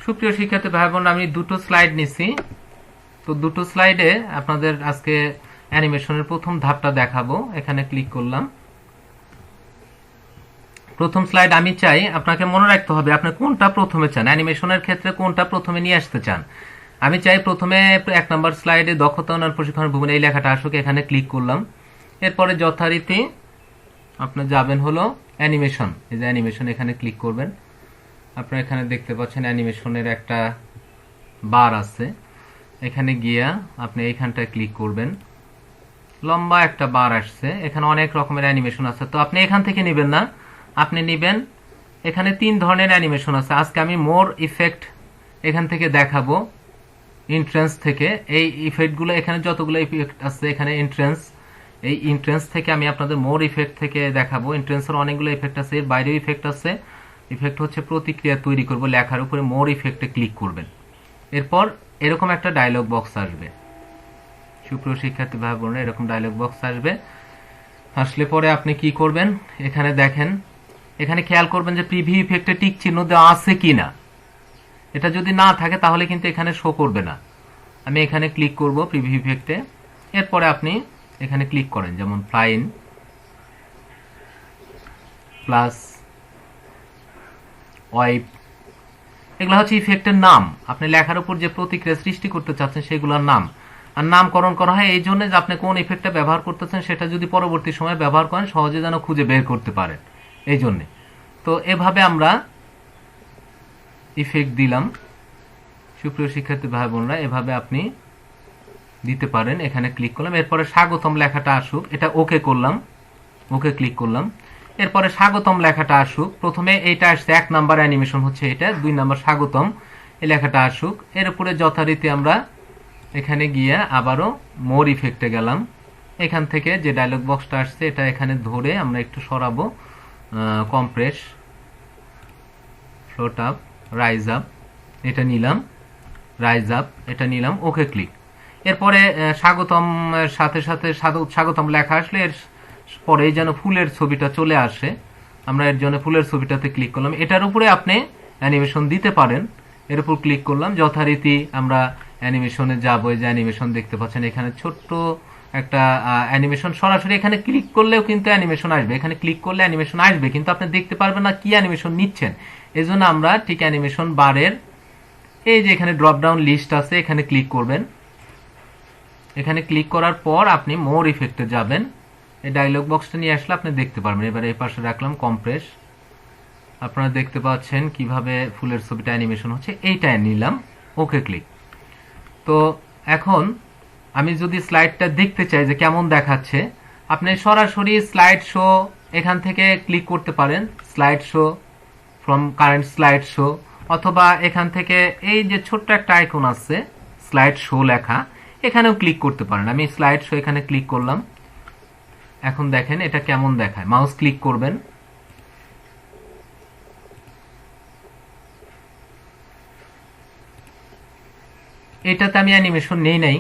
সুপ্রিয় শিক্ষার্থী ভাই বোন, আমি 2টো স্লাইড নিছি। তো 2টো স্লাইডে আপনাদের আজকে অ্যানিমেশনের প্রথম ধাপটা দেখাবো। এখানে ক্লিক করলাম। প্রথম স্লাইড আমি চাই, আপনাকে মনে রাখতে হবে আপনি কোনটা প্রথমে চান, অ্যানিমেশনের ক্ষেত্রে কোনটা প্রথমে নিয়ে আসতে চান। আমি চাই প্রথমে 1 নাম্বার স্লাইডে দক্ষতা উন্নয়ন প্রশিক্ষণ ভবন এই লেখাটা আসুক, এখানে ক্লিক করলাম। এরপরে যথারীতি আপনি যাবেন হলো অ্যানিমেশন। এই যে অ্যানিমেশন, এখানে ক্লিক করবেন। আপনারা এখানে দেখতে পাচ্ছেন অ্যানিমেশনের একটা বার আছে, এখানে গিয়া আপনি এইখানটায় ক্লিক করবেন। লম্বা একটা বার আসছে, এখানে অনেক রকমের অ্যানিমেশন আছে। তো আপনি এখান থেকে নেবেন না, আপনি নেবেন এখানে 3 ধরনের অ্যানিমেশন আছে। আজকে আমি মোর ইফেক্ট এখান থেকে দেখাবো, এন্ট্রেন্স থেকে। এই ইফেক্টগুলো এখানে যতগুলো ইফেক্ট আছে, এখানে এন্ট্রেন্স, এই এন্ট্রেন্স থেকে আমি আপনাদের মোর ইফেক্ট থেকে দেখাবো। এন্ট্রেন্সের অনেকগুলো ইফেক্ট আছে, এর বাইরেও ইফেক্ট আছে। ইফেক্ট হচ্ছে প্রতিক্রিয়া তৈরি করব, লেখার উপরে মোর ইফেক্টে ক্লিক করবেন। এরপর এরকম একটা ডায়লগ বক্স আসবে। সুপ্রিয় শিক্ষার্থী ভাই বোনেরা, এরকম ডায়লগ বক্স আসবে। আসলে পরে আপনি কি করবেন, এখানে দেখেন, এখানে খেয়াল করবেন যে প্রিভিউ ইফেক্টে টিক চিহ্ন দেওয়া আছে কিনা। এটা যদি না থাকে তাহলে কিন্তু এখানে শো করবে না। আমি এখানে ক্লিক করব প্রিভিউ ইফেক্টে। এরপরে আপনি এখানে ক্লিক করেন, যেমন ফাইন প্লাস ওয়াইপ, এগুলো হচ্ছে ইফেক্টের নাম। আপনি লেখার উপর যে প্রতিক্রিয়া সৃষ্টি করতে চাচ্ছেন সেগুলোর নাম। আর নামকরণ করা হয় এই জন্য যে আপনি কোন ইফেক্টটা ব্যবহার করতেছেন সেটা যদি পরবর্তী সময় ব্যবহার করেন সহজে যেন খুঁজে বের করতে পারেন, এই জন্যে। তো এভাবে আমরা ইফেক্ট দিলাম। সুপ্রিয় শিক্ষার্থী ভাই বোনরা, এভাবে আপনি দিতে পারেন। এখানে ক্লিক করলাম, এরপরে স্বাগতম লেখাটা আসুক, এটা ওকে করলাম, ওকে ক্লিক করলাম। এরপরে স্বাগতম লেখাটা আসুক। প্রথমে এইটা আসছে 1 নাম্বার অ্যানিমেশন হচ্ছে এটা, 2 নাম্বার স্বাগতম, এই লেখাটা আসুক। এর উপরে যথারীতি আমরা এখানে গিয়ে আবারও মোর ইফেক্টে গেলাম। এখান থেকে যে ডায়লগ বক্সটা আসছে এটা এখানে ধরে আমরা একটু সরাবো। Compress, float up, rise up, এটা নিলাম, রাইজ আপ এটা নিলাম, ওকে ক্লিক। এরপরে স্বাগতম সাথে সাথে স্বাগতম লেখা আসলে এর পরে যেন ফুলের ছবিটা চলে আসে, আমরা এর জন্য ফুলের ছবিটাতে ক্লিক করলাম। এটার উপরে আপনি অ্যানিমেশন দিতে পারেন। এর উপর ক্লিক করলাম, যথারীতি আমরা অ্যানিমেশনে যাবো। এই যে অ্যানিমেশন দেখতে পাচ্ছেন, এখানে ছোট্ট একটা অ্যানিমেশন। সরাসরি এখানে ক্লিক করলেও কিন্তু অ্যানিমেশন আসবে, এখানে ক্লিক করলে অ্যানিমেশন আসবে, কিন্তু আপনি দেখতে পারবেন না কি অ্যানিমেশন নিচ্ছেন। এই জন্য আমরা ঠিক অ্যানিমেশন বারের এই যে এখানে ড্রপ ডাউন লিস্ট আছে, এখানে ক্লিক করবেন। এখানে ক্লিক করার পর আপনি মোর ইফেক্টে যাবেন। এই ডায়লগ বক্সটা নিয়ে আসলে আপনি দেখতে পারবেন। এবার এই পাশে রাখলাম কম্প্রেস, আপনারা দেখতে পাচ্ছেন কিভাবে ফুলের ছবিটা অ্যানিমেশন হচ্ছে, এইটা নিলাম, ওকে ক্লিক। তো এখন আমি যদি স্লাইডটা দেখতে চাই যে কেমন দেখাচ্ছে, আপনি সরাসরি স্লাইড শো এখান থেকে ক্লিক করতে পারেন, slide show from current slide show, অথবা এখান থেকে এই যে ছোট্ট একটা আইকন আছে স্লাইড শো লেখা, এখানেও ক্লিক করতে পারেন। আমি স্লাইড শো এখানে ক্লিক করলাম। এখন দেখেন এটা কেমন দেখায়, মাউস ক্লিক করবেন, এটাতে আমি অ্যানিমেশন নেই নাই।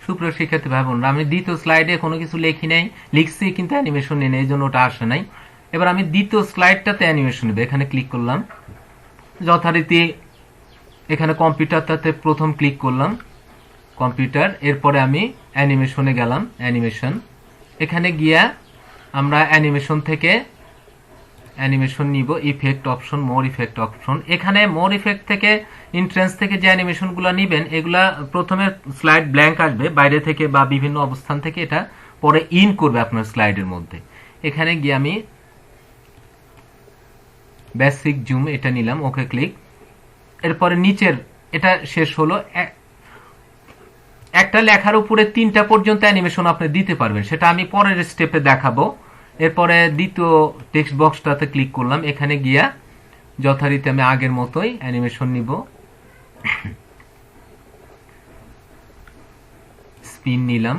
সুপ্রিয় শিক্ষার্থী ভাই বোনরা, আমি দ্বিতীয় স্লাইডে কোনো কিছু লিখি নাই, লিখছি কিন্তু অ্যানিমেশন নেই নাই, এই জন্য ওটা আসে নাই। এবার আমি দ্বিতীয় স্লাইডটাতে অ্যানিমেশন নেব, এখানে ক্লিক করলাম, যথারীতি এখানে কম্পিউটারটাতে প্রথম ক্লিক করলাম, কম্পিউটার, এরপরে আমি অ্যানিমেশনে গেলাম, অ্যানিমেশন। এখানে গিয়া আমরা অ্যানিমেশন থেকে অ্যানিমেশন নিব, ইফেক্ট অপশন, মোর ইফেক্ট অপশন। এখানে মোর ইফেক্ট থেকে ইন্ট্রেন্স থেকে যে অ্যানিমেশনগুলো নেবেন, এগুলা প্রথমে স্লাইড ব্ল্যাঙ্ক আসবে বাইরে থেকে বা বিভিন্ন অবস্থান থেকে, এটা পরে ইন করবে আপনার স্লাইডের মধ্যে। এখানে গিয়ে আমি বেসিক জুম এটা নিলাম, ওকে ক্লিক। এরপরে নিচের এটা শেষ হলো। একটা লেখার উপরে 3টা পর্যন্ত অ্যানিমেশন আপনি দিতে পারবেন, সেটা আমি পরের স্টেপে দেখাবো। এরপরে দ্বিতীয় টেক্সট বক্সটাতে ক্লিক করলাম, এখানে গিয়া যথারীতি আমি আগের মতোই অ্যানিমেশন নিব, স্পিন নিলাম,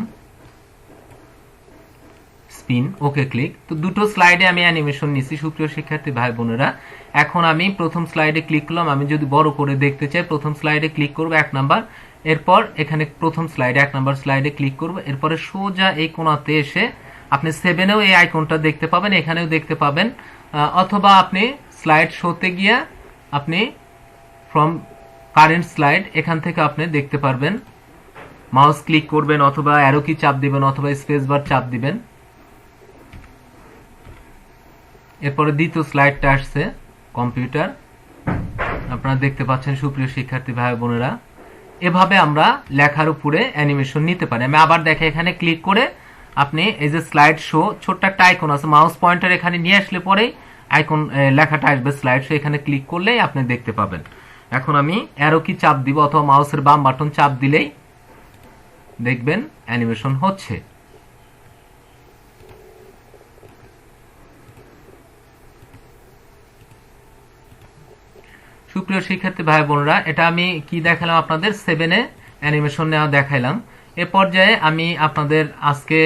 স্পিন, ওকে ক্লিক। তো দুটো স্লাইডে আমি অ্যানিমেশন নিছি সুপ্রিয় শিক্ষার্থী ভাই বোনেরা। এখন আমি প্রথম স্লাইডে ক্লিক করলাম, আমি যদি বড় করে দেখতে চাই প্রথম স্লাইডে ক্লিক করব 1 নাম্বার, এরপর এখানে প্রথম স্লাইডে 1 নাম্বার স্লাইডে ক্লিক করব, এরপরে সোজা এই কোণাতে এসে আপনি 7এও এই আইকনটা দেখতে পাবেন, এখানেও দেখতে পাবেন, অথবা আপনি স্লাইড শোতে গিয়া আপনি ফ্রম কারেন্ট স্লাইড এখান থেকে আপনি দেখতে পারবেন। মাউস ক্লিক করবেন অথবা অ্যারো কি চাপ দিবেন অথবা স্পেস বার চাপ দিবেন। এরপরে দ্বিতীয় স্লাইডটা আসছে, কম্পিউটার, আপনারা দেখতে পাচ্ছেন সুপ্রিয় শিক্ষার্থী ভাই বোনেরা। এভাবে আমরা লেখার উপরে অ্যানিমেশন নিতে পারি। আমি আবার দেখে এখানে ক্লিক করে আপনি এই যে স্লাইড শো ছোট্ট একটা আইকন আছে, মাউস পয়েন্টার এখানে নিয়ে আসলে পরেই আইকন লেখাটা আসবে স্লাইড শো, এখানে ক্লিক করলেই আপনি দেখতে পাবেন। এখন আমি অ্যারো কি চাপ দিব অথবা মাউসের বাম বাটন চাপ দিলেই দেখবেন অ্যানিমেশন হচ্ছে। সুপ্রিয় শিক্ষার্থী ভাই বোনরা, এটা আমি কি দেখালাম আপনাদের, 7-এ অ্যানিমেশন নেওয়া দেখাইলাম। এ পর্যায়ে আমি আপনাদের আজকে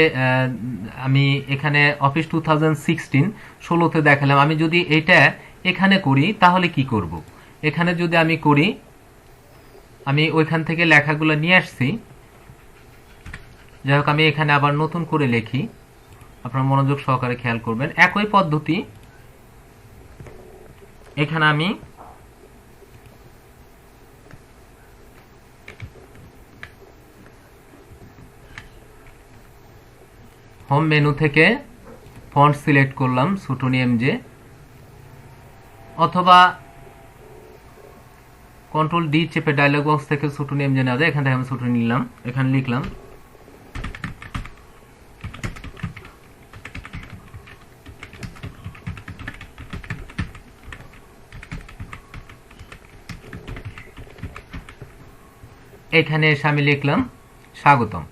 আমি এখানে অফিস 2016 দেখালাম। আমি যদি এটা এখানে করি তাহলে কি করব, এখানে যদি আমি করি, আমি ওইখান থেকে লেখাগুলো নিয়ে আসছি, যাই হোক আমি এখানে আবার নতুন করে লিখি, আপনারা মনোযোগ সহকারে খেয়াল করবেন। একই পদ্ধতি এখানে আমি হোম মেনু থেকে ফন্ট সিলেক্ট করলাম সুটুনি এমজে, অথবা কন্ট্রোল ডি চেপে ডায়লগ বক্স থেকে সুটুনি এমজে নেওয়া যায়। এখান থেকে আমি সুটুনি নিলাম, এখানে লিখলাম এখানে এসে আমি লিখলাম স্বাগতম।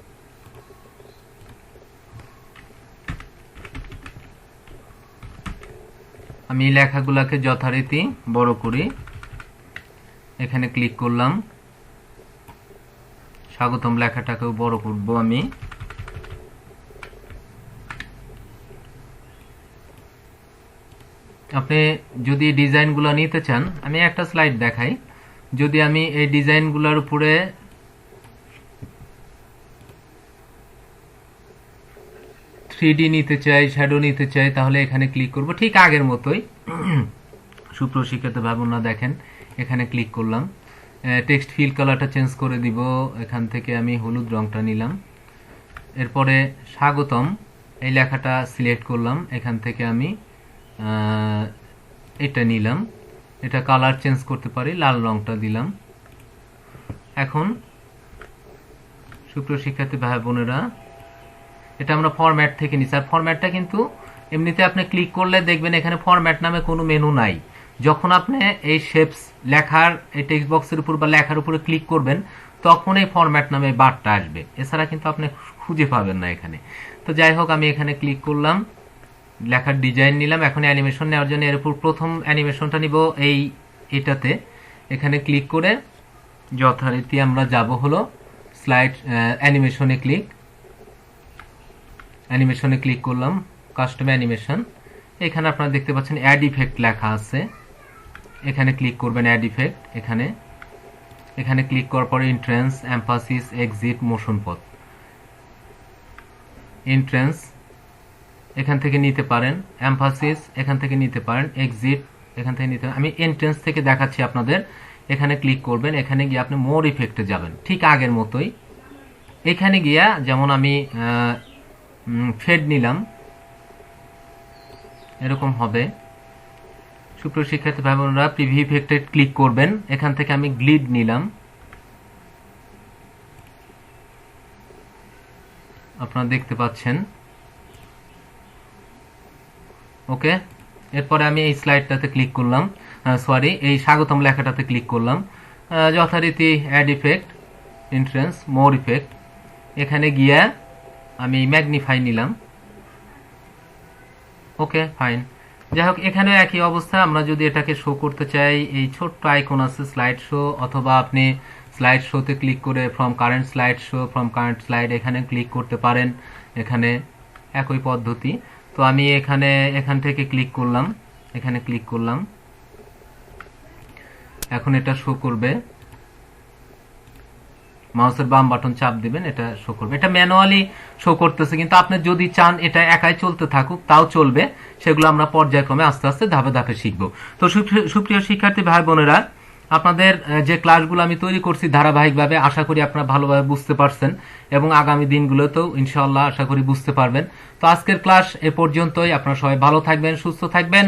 আমি লেখাগুলোকে যথারীতি বড় করি, এখানে ক্লিক করলাম, স্বাগতম লেখাটাকেও বড় করব আমি। আপনি যদি ডিজাইনগুলো নিতে চান, আমি একটা স্লাইড দেখাই, যদি আমি এই ডিজাইনগুলোর উপরে থ্রিডি নিতে চাই, শ্যাডো নিতে চাই, তাহলে এখানে ক্লিক করব ঠিক আগের মতোই। সুপ্রশিক্ষিত ভাবনা দেখেন, এখানে ক্লিক করলাম, টেক্সট ফিল কালারটা চেঞ্জ করে দিব, এখান থেকে আমি হলুদ রংটা নিলাম। এরপরে স্বাগতম এই লেখাটা সিলেক্ট করলাম, এখান থেকে আমি এটা নিলাম, এটা কালার চেঞ্জ করতে পারি, লাল রংটা দিলাম। এখন সুপ্রিয় শিক্ষার্থী ভাই বোনেরা, এটা আমরা ফরম্যাট থেকে নিচ্ছি, আর ফরম্যাটটা কিন্তু এমনিতে আপনি ক্লিক করলে দেখবেন এখানে ফরম্যাট নামে কোনো মেনু নাই। যখন আপনি এই শেপস লেখার এই টেক্সট বক্সের উপর বা লেখার উপরে ক্লিক করবেন তখন এই ফরম্যাট নামে বারটা আসবে, এছাড়া কিন্তু আপনি খুঁজে পাবেন না এখানে। তো যাই হোক, আমি এখানে ক্লিক করলাম, লেখার ডিজাইন নিলাম। এখন অ্যানিমেশন নেওয়ার জন্য এর উপর প্রথম অ্যানিমেশনটা নিব এটাতে। এখানে ক্লিক করে যথারীতি আমরা যাব হলো স্লাইড অ্যানিমেশনে ক্লিক করলাম, কাস্টম অ্যানিমেশন। এখানে আপনারা দেখতে পাচ্ছেন অ্যাড ইফেক্ট লেখা আছে, এখানে ক্লিক করবেন অ্যাড ইফেক্ট। এখানে ক্লিক করার পরে এন্ট্রান্স, এমফাসিস, এক্সিট, মোশন পথ। এন্ট্রান্স এখান থেকে নিতে পারেন, এমফাসিস এখান থেকে নিতে পারেন, এক্সিট এখান থেকে নিতে পারেন। আমি এন্ট্রান্স থেকে দেখাচ্ছি আপনাদের। এখানে ক্লিক করবেন, এখানে গিয়ে আপনি মোর ইফেক্টে যাবেন ঠিক আগের মতোই। এখানে গিয়া যেমন আমি ফেড নিলাম, এরকম হবে। সুপ্রিয় শিক্ষার্থী ভাই বোনেরা, প্রিভিউ ইফেক্টে ক্লিক করবেন। এখান থেকে আমি গ্লিড নিলাম, আপনারা দেখতে পাচ্ছেন। ওকে, এরপরে আমি এই স্লাইডটাতে ক্লিক করলাম, এই স্বাগতম লেখাটাতে ক্লিক করলাম। যথারীতি অ্যাড ইফেক্ট, এন্ট্রান্স, মোর ইফেক্ট। এখানে গিয়া আমি ম্যাগনিফাই নিলাম। ওকে, ফাইন। যাই হোক, এখানে একই অবস্থা। আমরা যদি এটাকে শো করতে চাই, এই ছোট্ট আইকন আছে স্লাইড শো, অথবা আপনি স্লাইড শোতে ক্লিক করে ফ্রম কারেন্ট স্লাইড এখানে ক্লিক করতে পারেন। এখানে একই পদ্ধতি। তো আমি এখান থেকে ক্লিক করলাম, এখানে ক্লিক করলাম। এখন এটা শো করবে, মাউসের বাম বাটন চাপ দিবেন, এটা শো করবে। এটা ম্যানুয়ালি শো করতেছে, কিন্তু আপনি যদি চান এটা একাই চলতে থাকুক তাও চলবে। সেগুলো আমরা পর্যায়ক্রমে আস্তে আস্তে ধাপে ধাপে শিখবো। তো সুপ্রিয় শিক্ষার্থী ভাই বোনেরা, আপনাদের যে ক্লাসগুলো আমি তৈরি করছি ধারাবাহিকভাবে, আশা করি আপনারা ভালোভাবে বুঝতে পারছেন এবং আগামী দিনগুলোতেও ইনশাআল্লাহ আশা করি বুঝতে পারবেন। তো আজকের ক্লাস এ পর্যন্তই। আপনারা সবাই ভালো থাকবেন, সুস্থ থাকবেন।